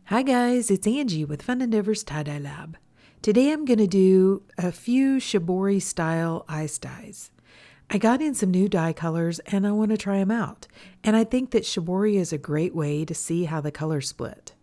Hi guys, it's Angie with Fun Endeavors Tie-Dye Lab. Today I'm going to do a few Shibori style ice dyes. I got in some new dye colors and I want to try them out. And I think that Shibori is a great way to see how the colors split.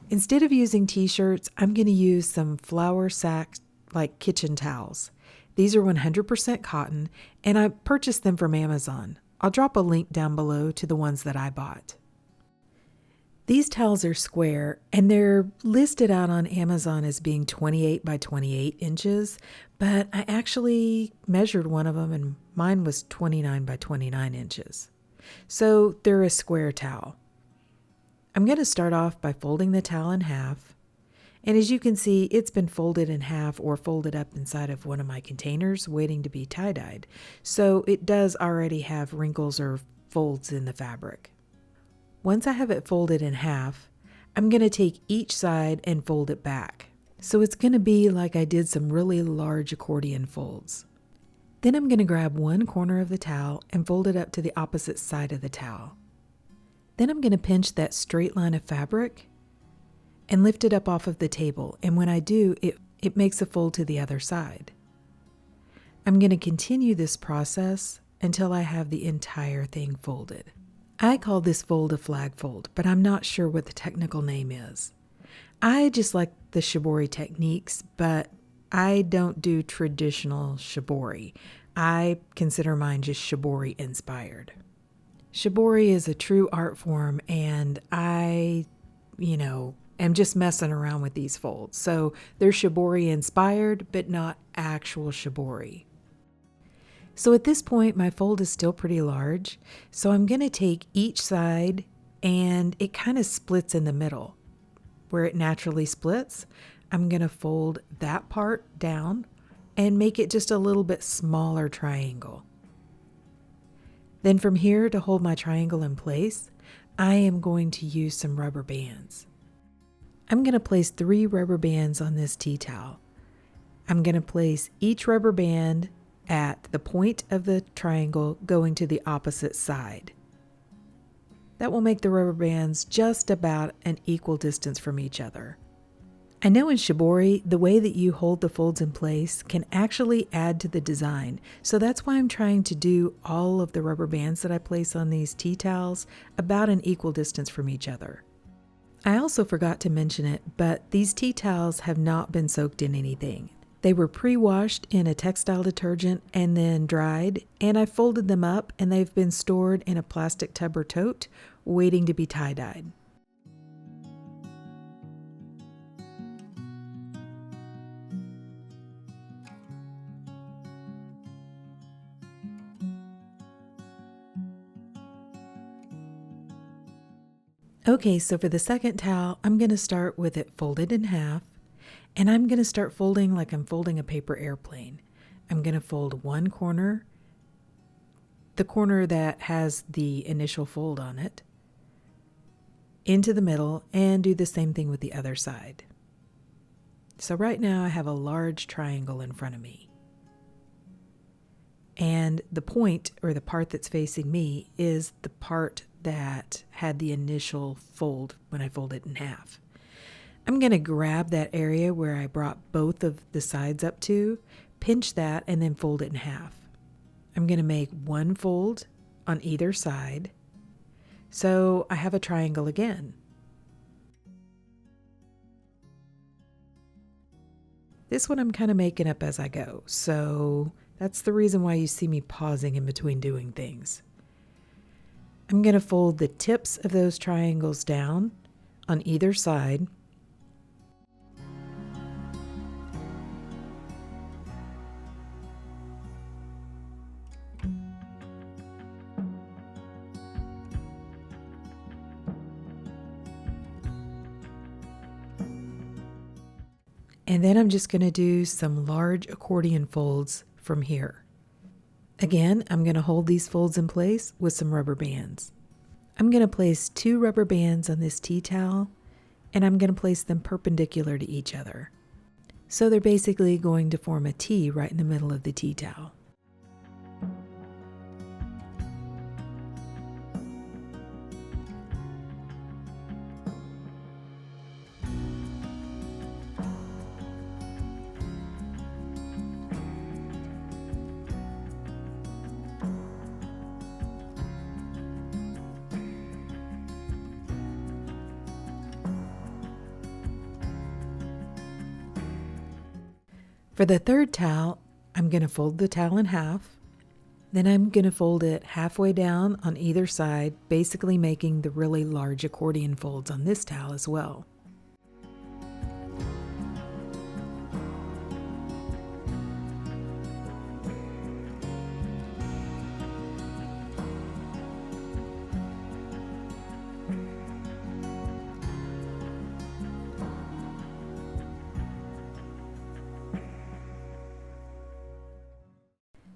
Instead of using t-shirts, I'm going to use some flour sack like kitchen towels. These are 100% cotton and I purchased them from Amazon. I'll drop a link down below to the ones that I bought. These towels are square and they're listed out on Amazon as being 28 by 28 inches, but I actually measured one of them and mine was 29 by 29 inches. So they're a square towel. I'm going to start off by folding the towel in half. And as you can see, it's been folded in half or folded up inside of one of my containers waiting to be tie-dyed. So it does already have wrinkles or folds in the fabric. Once I have it folded in half, I'm going to take each side and fold it back. So it's going to be like I did some really large accordion folds. Then I'm going to grab one corner of the towel and fold it up to the opposite side of the towel. Then I'm going to pinch that straight line of fabric and lift it up off of the table. And when I do, it makes a fold to the other side. I'm going to continue this process until I have the entire thing folded. I call this fold a flag fold, but I'm not sure what the technical name is. I just like the Shibori techniques, but I don't do traditional Shibori. I consider mine just Shibori inspired. Shibori is a true art form and I, am just messing around with these folds. So they're Shibori inspired, but not actual Shibori. So at this point, my fold is still pretty large. So I'm going to take each side and it kind of splits in the middle. Where it naturally splits, I'm going to fold that part down and make it just a little bit smaller triangle. Then from here to hold my triangle in place, I am going to use some rubber bands. I'm going to place 3 rubber bands on this tea towel. I'm going to place each rubber band at the point of the triangle going to the opposite side. That will make the rubber bands just about an equal distance from each other. I know in Shibori, the way that you hold the folds in place can actually add to the design. So that's why I'm trying to do all of the rubber bands that I place on these tea towels about an equal distance from each other. I also forgot to mention it, but these tea towels have not been soaked in anything. They were pre-washed in a textile detergent and then dried, and I folded them up and they've been stored in a plastic tub or tote waiting to be tie-dyed. Okay, so for the second towel, I'm going to start with it folded in half. And I'm going to start folding like I'm folding a paper airplane. I'm going to fold one corner, the corner that has the initial fold on it, into the middle, and do the same thing with the other side. So right now I have a large triangle in front of me. And the point, or the part that's facing me, is the part that had the initial fold when I fold it in half. I'm going to grab that area where I brought both of the sides up to, pinch that, and then fold it in half. I'm going to make one fold on either side, so I have a triangle again. This one I'm kind of making up as I go, so that's the reason why you see me pausing in between doing things. I'm going to fold the tips of those triangles down on either side. And then I'm just going to do some large accordion folds from here. Again, I'm going to hold these folds in place with some rubber bands. I'm going to place 2 rubber bands on this tea towel, and I'm going to place them perpendicular to each other. So they're basically going to form a T right in the middle of the tea towel. For the third towel, I'm going to fold the towel in half. Then I'm going to fold it halfway down on either side, basically making the really large accordion folds on this towel as well.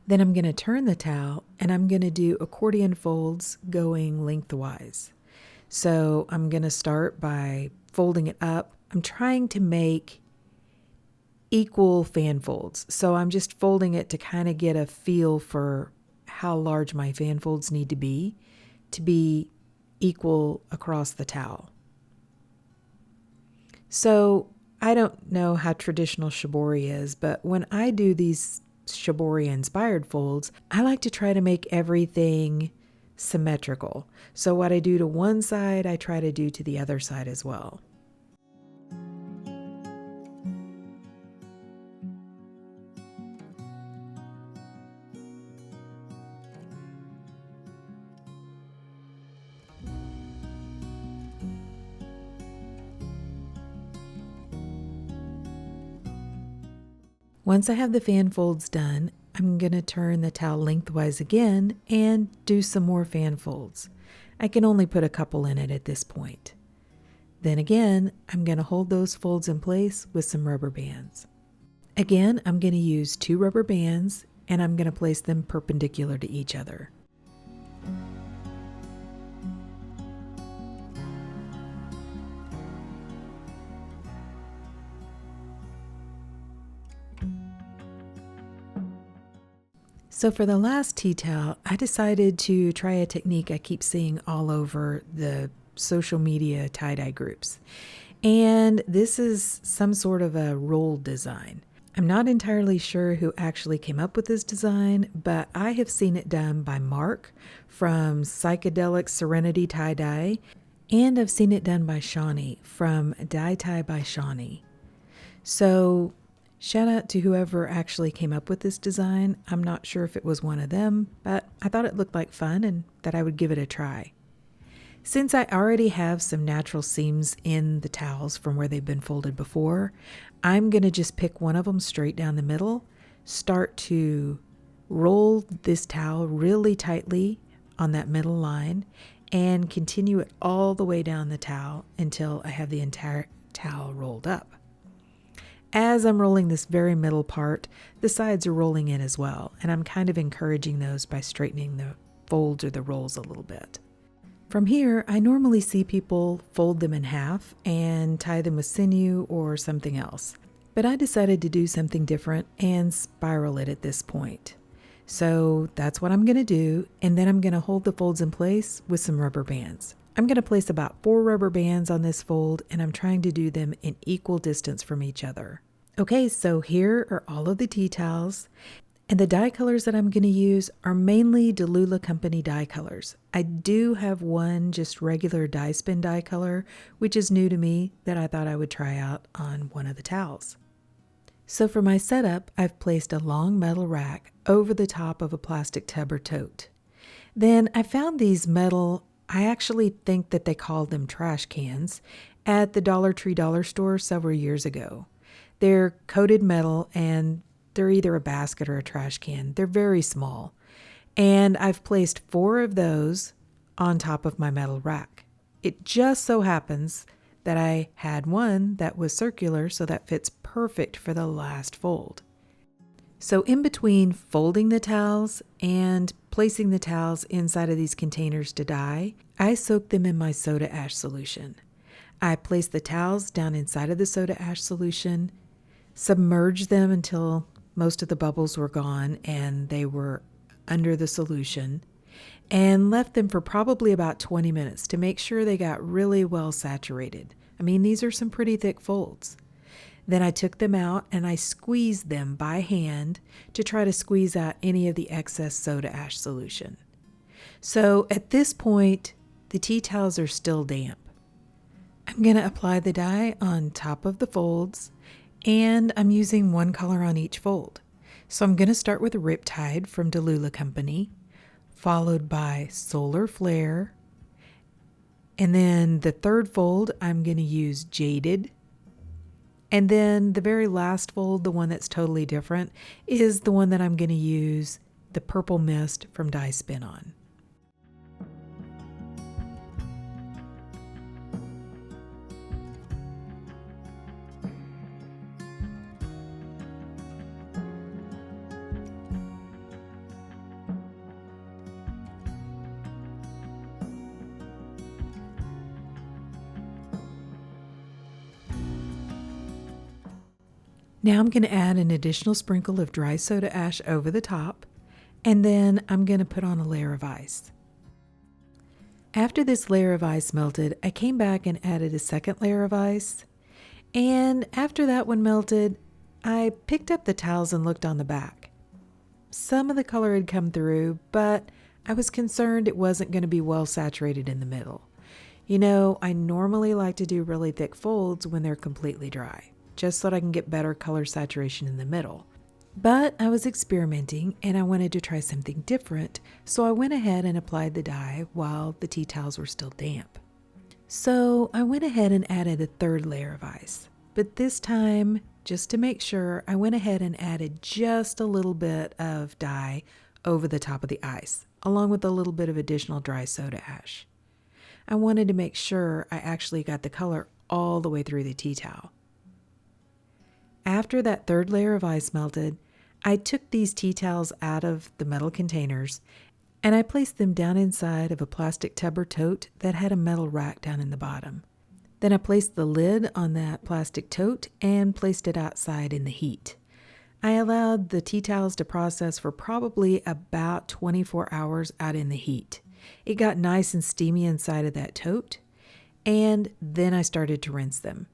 Then I'm going to turn the towel and I'm going to do accordion folds going lengthwise. So I'm going to start by folding it up. I'm trying to make equal fan folds. So I'm just folding it to kind of get a feel for how large my fan folds need to be equal across the towel. So I don't know how traditional shibori is, but when I do these shibori inspired folds, I like to try to make everything symmetrical. So what I do to one side, I try to do to the other side as well. Once I have the fan folds done, I'm going to turn the towel lengthwise again and do some more fan folds. I can only put a couple in it at this point. Then again, I'm going to hold those folds in place with some rubber bands. Again, I'm going to use 2 rubber bands and I'm going to place them perpendicular to each other. So for the last tea towel, I decided to try a technique I keep seeing all over the social media tie-dye groups. And this is some sort of a roll design. I'm not entirely sure who actually came up with this design, but I have seen it done by Mark from Psychedelic Serenity Tie-Dye, and I've seen it done by Shawnee from Dye Tie by Shawnee. So shout out to whoever actually came up with this design. I'm not sure if it was one of them, but I thought it looked like fun and that I would give it a try. Since I already have some natural seams in the towels from where they've been folded before, I'm going to just pick one of them straight down the middle, start to roll this towel really tightly on that middle line, and continue it all the way down the towel until I have the entire towel rolled up. As I'm rolling this very middle part, the sides are rolling in as well, and I'm kind of encouraging those by straightening the folds or the rolls a little bit. From here, I normally see people fold them in half and tie them with sinew or something else, but I decided to do something different and spiral it at this point. So that's what I'm going to do, and then I'm going to hold the folds in place with some rubber bands. I'm going to place about 4 rubber bands on this fold, and I'm trying to do them in equal distance from each other. Okay, so here are all of the tea towels, and the dye colors that I'm going to use are mainly Delula Company dye colors. I do have one just regular dye spin dye color, which is new to me, that I thought I would try out on one of the towels. So for my setup, I've placed a long metal rack over the top of a plastic tub or tote. Then I found these metal, I actually think that they called them trash cans, at the Dollar Tree dollar store several years ago. They're coated metal and they're either a basket or a trash can. They're very small. And I've placed 4 of those on top of my metal rack. It just so happens that I had one that was circular, so that fits perfect for the last fold. So in between folding the towels and placing the towels inside of these containers to dye, I soak them in my soda ash solution. I place the towels down inside of the soda ash solution, submerge them until most of the bubbles were gone and they were under the solution, and left them for probably about 20 minutes to make sure they got really well saturated. I mean, these are some pretty thick folds. Then I took them out and I squeezed them by hand to try to squeeze out any of the excess soda ash solution. So at this point, the tea towels are still damp. I'm going to apply the dye on top of the folds, and I'm using one color on each fold. So I'm going to start with Riptide from Delula Company, followed by Solar Flare, and then the third fold I'm going to use Jaded, and then the very last fold, the one that's totally different, is the one that I'm going to use the Purple Mist from Die Spin on. Now I'm going to add an additional sprinkle of dry soda ash over the top, and then I'm going to put on a layer of ice. After this layer of ice melted, I came back and added a second layer of ice, and after that one melted, I picked up the towels and looked on the back. Some of the color had come through, but I was concerned it wasn't going to be well saturated in the middle. You know, I normally like to do really thick folds when they're completely dry, just so that I can get better color saturation in the middle. But I was experimenting and I wanted to try something different, so I went ahead and applied the dye while the tea towels were still damp. So I went ahead and added a third layer of ice, but this time, just to make sure, I went ahead and added just a little bit of dye over the top of the ice, along with a little bit of additional dry soda ash. I wanted to make sure I actually got the color all the way through the tea towel. After that third layer of ice melted, I took these tea towels out of the metal containers and I placed them down inside of a plastic tub or tote that had a metal rack down in the bottom. Then I placed the lid on that plastic tote and placed it outside in the heat. I allowed the tea towels to process for probably about 24 hours out in the heat. It got nice and steamy inside of that tote, and then I started to rinse them.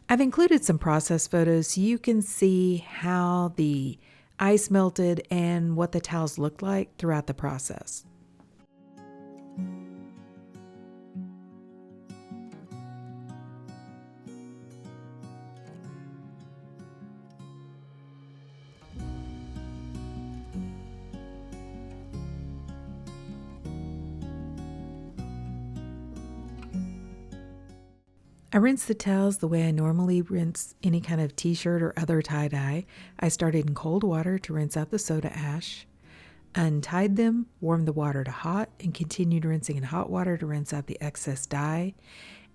I've included some process photos so you can see how the ice melted and what the towels looked like throughout the process. I rinsed the towels the way I normally rinse any kind of t-shirt or other tie-dye. I started in cold water to rinse out the soda ash, untied them, warmed the water to hot, and continued rinsing in hot water to rinse out the excess dye,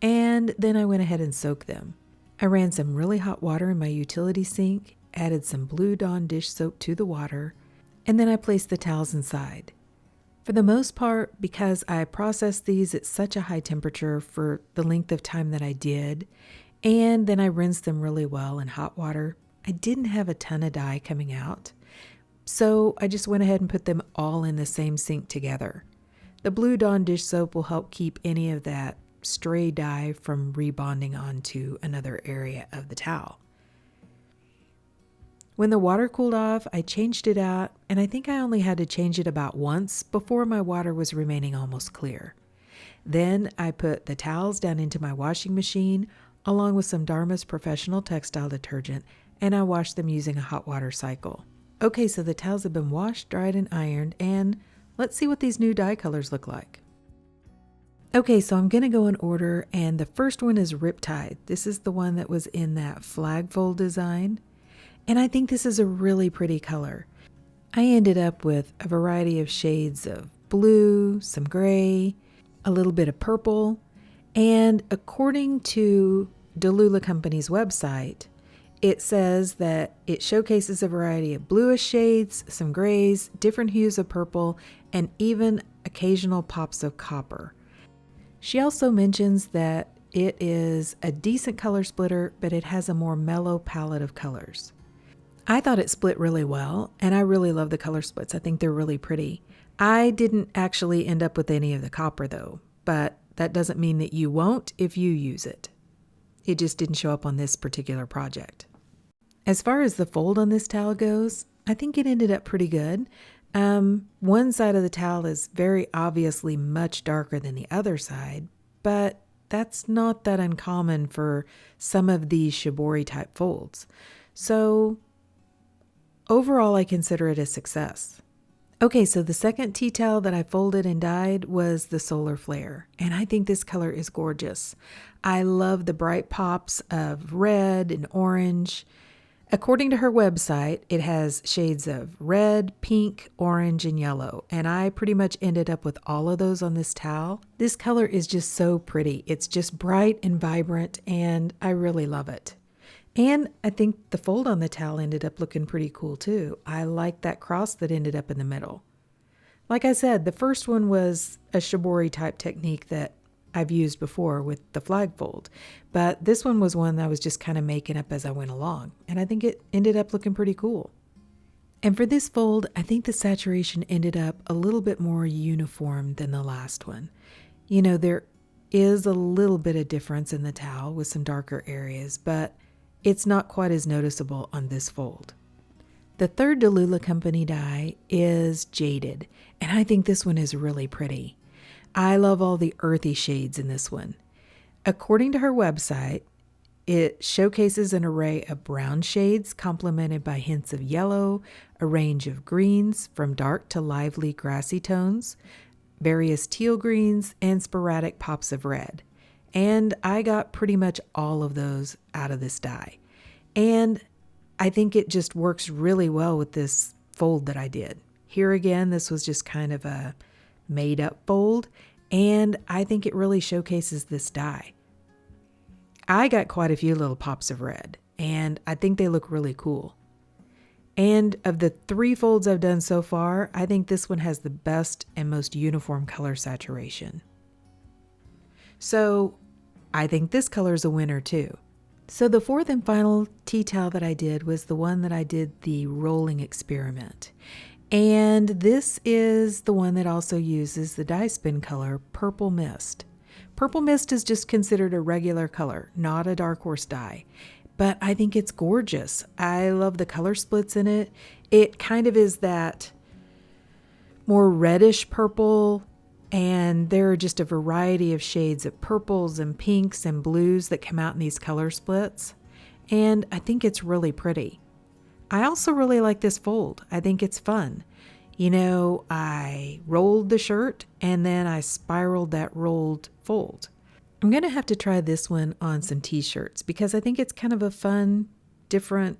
and then I went ahead and soaked them. I ran some really hot water in my utility sink, added some Blue Dawn dish soap to the water, and then I placed the towels inside. For the most part, because I processed these at such a high temperature for the length of time that I did, and then I rinsed them really well in hot water, I didn't have a ton of dye coming out. So I just went ahead and put them all in the same sink together. The Blue Dawn dish soap will help keep any of that stray dye from rebonding onto another area of the towel. When the water cooled off, I changed it out, and I think I only had to change it about once before my water was remaining almost clear. Then I put the towels down into my washing machine along with some Dharma's Professional Textile Detergent, and I washed them using a hot water cycle. Okay, so the towels have been washed, dried, and ironed, and let's see what these new dye colors look like. Okay, so I'm going to go in order, and the first one is Riptide. This is the one that was in that flagfold design. And I think this is a really pretty color. I ended up with a variety of shades of blue, some gray, a little bit of purple, and according to Delula Company's website, it says that it showcases a variety of bluish shades, some grays, different hues of purple, and even occasional pops of copper. She also mentions that it is a decent color splitter, but it has a more mellow palette of colors. I thought it split really well, and I really love the color splits. I think they're really pretty. I didn't actually end up with any of the copper though, but that doesn't mean that you won't if you use it. It just didn't show up on this particular project. As far as the fold on this towel goes, I think it ended up pretty good. One side of the towel is very obviously much darker than the other side, but that's not that uncommon for some of these Shibori type folds. So overall, I consider it a success. Okay, so the second tea towel that I folded and dyed was the Solar Flare, and I think this color is gorgeous. I love the bright pops of red and orange. According to her website, it has shades of red, pink, orange, and yellow, and I pretty much ended up with all of those on this towel. This color is just so pretty. It's just bright and vibrant, and I really love it. And I think the fold on the towel ended up looking pretty cool too. I like that cross that ended up in the middle. Like I said, the first one was a Shibori type technique that I've used before with the flag fold, but this one was one that I was just kind of making up as I went along, and I think it ended up looking pretty cool. And for this fold, I think the saturation ended up a little bit more uniform than the last one. You know, there is a little bit of difference in the towel with some darker areas, but it's not quite as noticeable on this fold. The third Delula Company dye is Jaded, and I think this one is really pretty. I love all the earthy shades in this one. According to her website, it showcases an array of brown shades complemented by hints of yellow, a range of greens from dark to lively grassy tones, various teal greens, and sporadic pops of red. And I got pretty much all of those out of this dye. And I think it just works really well with this fold that I did. Here again, this was just kind of a made up fold, and I think it really showcases this dye. I got quite a few little pops of red, and I think they look really cool. And of the 3 folds I've done so far, I think this one has the best and most uniform color saturation. So I think this color is a winner too. So the fourth and final tea towel that I did was the one that I did the rolling experiment. And this is the one that also uses the dye spin color Purple Mist. Purple Mist is just considered a regular color, not a dark horse dye. But I think it's gorgeous. I love the color splits in it. It kind of is that more reddish purple, and there are just a variety of shades of purples and pinks and blues that come out in these color splits. And I think it's really pretty. I also really like this fold. I think it's fun. You know, I rolled the shirt and then I spiraled that rolled fold. I'm going to have to try this one on some t-shirts because I think it's kind of a fun, different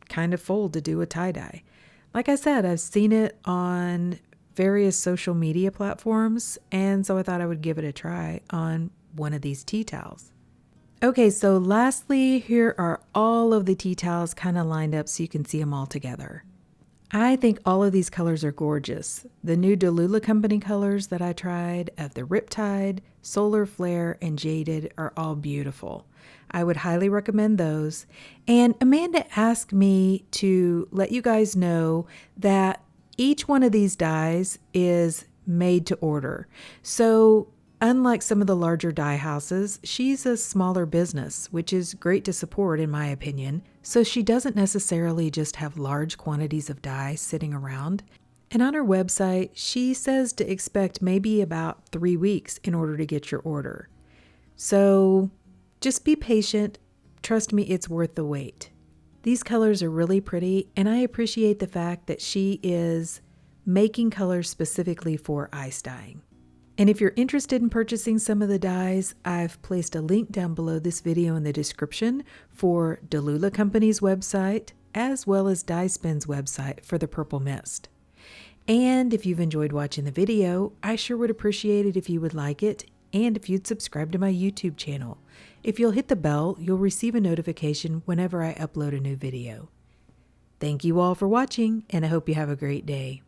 kind of fold to do a tie-dye. Like I said, I've seen it on various social media platforms, and so I thought I would give it a try on one of these tea towels. Okay, so lastly, here are all of the tea towels kind of lined up so you can see them all together. I think all of these colors are gorgeous. The new Delula Company colors that I tried of the Riptide, Solar Flare, and Jaded are all beautiful. I would highly recommend those. And Amanda asked me to let you guys know that each one of these dyes is made to order. So unlike some of the larger dye houses, she's a smaller business, which is great to support in my opinion. So she doesn't necessarily just have large quantities of dye sitting around. And on her website, she says to expect maybe about 3 weeks in order to get your order. So just be patient. Trust me, it's worth the wait. These colors are really pretty, and I appreciate the fact that she is making colors specifically for ice dyeing. And if you're interested in purchasing some of the dyes, I've placed a link down below this video in the description for Delula Company's website, as well as Dye Spin's website for the Purple Mist. And if you've enjoyed watching the video, I sure would appreciate it if you would like it, and if you'd subscribe to my YouTube channel. If you'll hit the bell, you'll receive a notification whenever I upload a new video. Thank you all for watching, and I hope you have a great day.